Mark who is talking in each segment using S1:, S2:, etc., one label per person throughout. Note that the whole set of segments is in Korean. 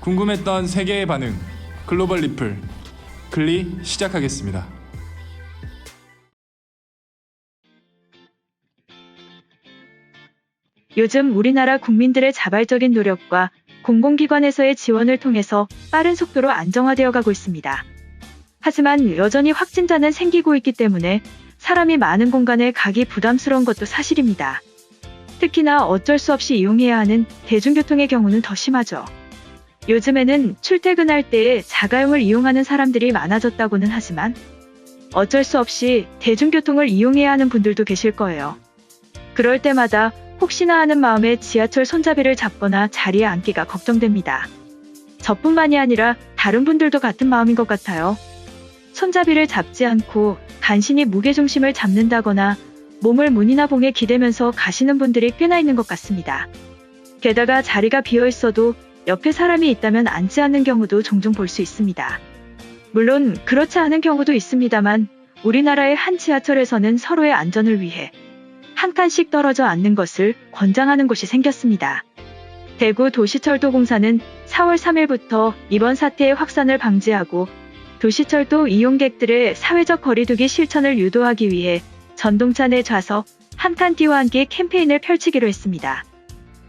S1: 궁금했던 세계의 반응, 글로벌 리플, 글리 시작하겠습니다.
S2: 요즘 우리나라 국민들의 자발적인 노력과 공공기관에서의 지원을 통해서 빠른 속도로 안정화되어 가고 있습니다. 하지만 여전히 확진자는 생기고 있기 때문에 사람이 많은 공간에 가기 부담스러운 것도 사실입니다. 특히나 어쩔 수 없이 이용해야 하는 대중교통의 경우는 더 심하죠. 요즘에는 출퇴근할 때에 자가용을 이용하는 사람들이 많아졌다고는 하지만 어쩔 수 없이 대중교통을 이용해야 하는 분들도 계실 거예요. 그럴 때마다 혹시나 하는 마음에 지하철 손잡이를 잡거나 자리에 앉기가 걱정됩니다. 저뿐만이 아니라 다른 분들도 같은 마음인 것 같아요. 손잡이를 잡지 않고 간신히 무게중심을 잡는다거나 몸을 문이나 봉에 기대면서 가시는 분들이 꽤나 있는 것 같습니다. 게다가 자리가 비어 있어도 옆에 사람이 있다면 앉지 않는 경우도 종종 볼 수 있습니다. 물론 그렇지 않은 경우도 있습니다만 우리나라의 한 지하철에서는 서로의 안전을 위해 한 칸씩 떨어져 앉는 것을 권장하는 곳이 생겼습니다. 대구도시철도공사는 4월 3일부터 이번 사태의 확산을 방지하고 도시철도 이용객들의 사회적 거리두기 실천을 유도하기 위해 전동차 내 좌석 한 칸 띄워 앉기 캠페인을 펼치기로 했습니다.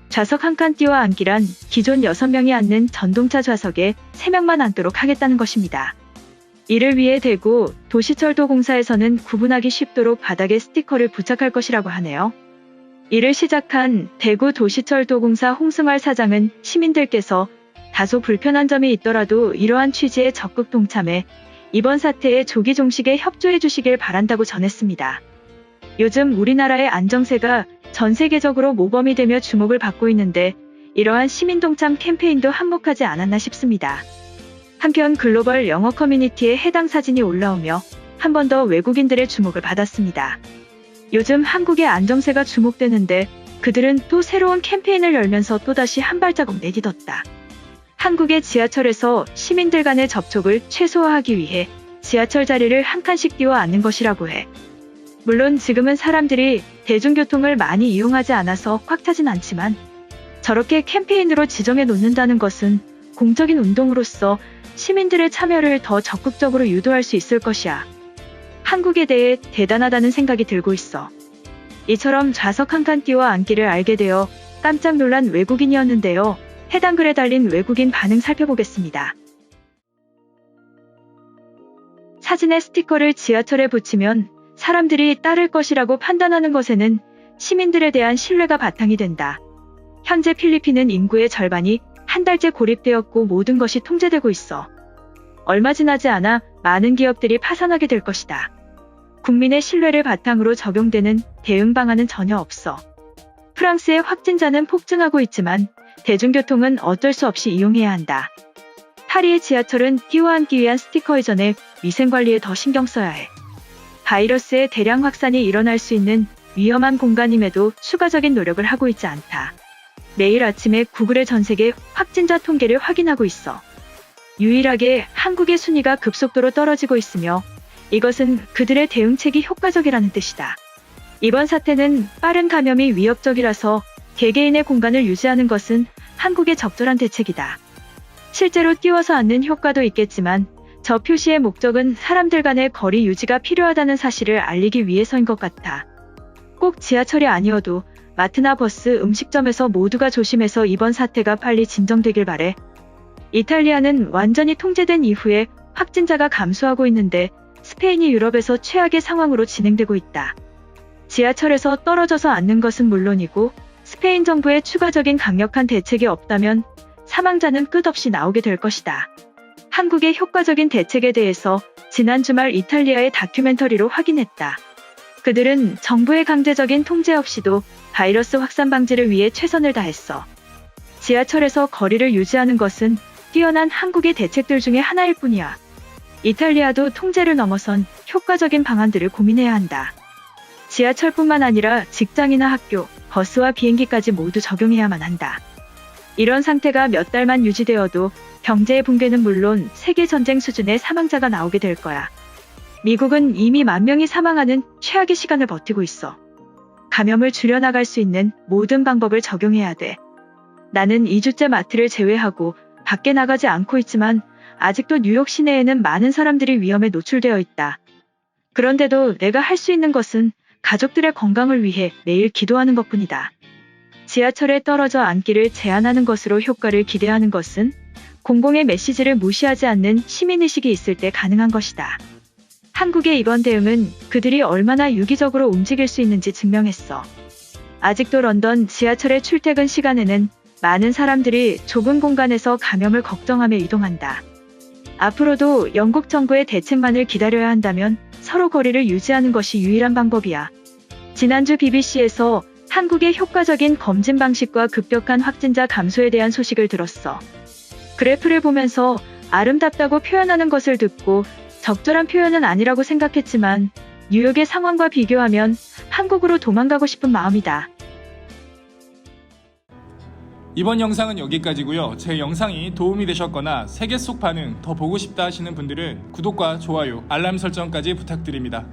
S2: 좌석 한 칸 띄워 앉기란 기존 6명이 앉는 전동차 좌석에 3명만 앉도록 하겠다는 것입니다. 이를 위해 대구 도시철도공사에서는 구분하기 쉽도록 바닥에 스티커를 부착할 것이라고 하네요. 이를 시작한 대구 도시철도공사 홍승활 사장은 시민들께서 다소 불편한 점이 있더라도 이러한 취지에 적극 동참해 이번 사태에 조기 종식에 협조해 주시길 바란다고 전했습니다. 요즘 우리나라의 안정세가 전 세계적으로 모범이 되며 주목을 받고 있는데 이러한 시민 동참 캠페인도 한몫하지 않았나 싶습니다. 한편 글로벌 영어 커뮤니티에 해당 사진이 올라오며 한 번 더 외국인들의 주목을 받았습니다. 요즘 한국의 안정세가 주목되는데 그들은 또 새로운 캠페인을 열면서 또다시 한 발자국 내딛었다. 한국의 지하철에서 시민들 간의 접촉을 최소화하기 위해 지하철 자리를 한 칸씩 띄워 앉는 것이라고 해. 물론 지금은 사람들이 대중교통을 많이 이용하지 않아서 꽉 차진 않지만 저렇게 캠페인으로 지정해 놓는다는 것은 공적인 운동으로서 시민들의 참여를 더 적극적으로 유도할 수 있을 것이야. 한국에 대해 대단하다는 생각이 들고 있어. 이처럼 좌석 한 칸 띄워 앉기를 알게 되어 깜짝 놀란 외국인이었는데요. 해당 글에 달린 외국인 반응 살펴보겠습니다. 사진에 스티커를 지하철에 붙이면 사람들이 따를 것이라고 판단하는 것에는 시민들에 대한 신뢰가 바탕이 된다. 현재 필리핀은 인구의 절반이 한 달째 고립되었고 모든 것이 통제되고 있어. 얼마 지나지 않아 많은 기업들이 파산하게 될 것이다. 국민의 신뢰를 바탕으로 적용되는 대응 방안은 전혀 없어. 프랑스의 확진자는 폭증하고 있지만 대중교통은 어쩔 수 없이 이용해야 한다. 파리의 지하철은 띄워앉기 위한 스티커 이전에 위생관리에 더 신경 써야 해. 바이러스의 대량 확산이 일어날 수 있는 위험한 공간임에도 추가적인 노력을 하고 있지 않다. 매일 아침에 구글의 전세계 확진자 통계를 확인하고 있어. 유일하게 한국의 순위가 급속도로 떨어지고 있으며 이것은 그들의 대응책이 효과적이라는 뜻이다. 이번 사태는 빠른 감염이 위협적이라서 개개인의 공간을 유지하는 것은 한국의 적절한 대책이다. 실제로 띄워서 앉는 효과도 있겠지만 저 표시의 목적은 사람들 간의 거리 유지가 필요하다는 사실을 알리기 위해서인 것 같아. 꼭 지하철이 아니어도 마트나 버스, 음식점에서 모두가 조심해서 이번 사태가 빨리 진정되길 바래. 이탈리아는 완전히 통제된 이후에 확진자가 감소하고 있는데 스페인이 유럽에서 최악의 상황으로 진행되고 있다. 지하철에서 떨어져서 앉는 것은 물론이고 스페인 정부의 추가적인 강력한 대책이 없다면 사망자는 끝없이 나오게 될 것이다. 한국의 효과적인 대책에 대해서 지난 주말 이탈리아의 다큐멘터리로 확인했다. 그들은 정부의 강제적인 통제 없이도 바이러스 확산 방지를 위해 최선을 다했어. 지하철에서 거리를 유지하는 것은 뛰어난 한국의 대책들 중에 하나일 뿐이야. 이탈리아도 통제를 넘어선 효과적인 방안들을 고민해야 한다. 지하철뿐만 아니라 직장이나 학교, 버스와 비행기까지 모두 적용해야만 한다. 이런 상태가 몇 달만 유지되어도 경제의 붕괴는 물론 세계 전쟁 수준의 사망자가 나오게 될 거야. 미국은 이미 10,000명이 사망하는 최악의 시간을 버티고 있어. 감염을 줄여나갈 수 있는 모든 방법을 적용해야 돼. 나는 2주째 마트를 제외하고 밖에 나가지 않고 있지만 아직도 뉴욕 시내에는 많은 사람들이 위험에 노출되어 있다. 그런데도 내가 할 수 있는 것은 가족들의 건강을 위해 매일 기도하는 것뿐이다. 지하철에 떨어져 앉기를 제한하는 것으로 효과를 기대하는 것은 공공의 메시지를 무시하지 않는 시민의식이 있을 때 가능한 것이다. 한국의 이번 대응은 그들이 얼마나 유기적으로 움직일 수 있는지 증명했어. 아직도 런던 지하철의 출퇴근 시간에는 많은 사람들이 좁은 공간에서 감염을 걱정하며 이동한다. 앞으로도 영국 정부의 대책만을 기다려야 한다면 서로 거리를 유지하는 것이 유일한 방법이야. 지난주 BBC에서 한국의 효과적인 검진 방식과 급격한 확진자 감소에 대한 소식을 들었어. 그래프를 보면서 아름답다고 표현하는 것을 듣고 적절한 표현은 아니라고 생각했지만 뉴욕의 상황과 비교하면 한국으로 도망가고 싶은 마음이다.
S1: 이번 영상은 여기까지고요. 제 영상이 도움이 되셨거나 세계 속 반응 더 보고 싶다 하시는 분들은 구독과 좋아요, 알람 설정까지 부탁드립니다.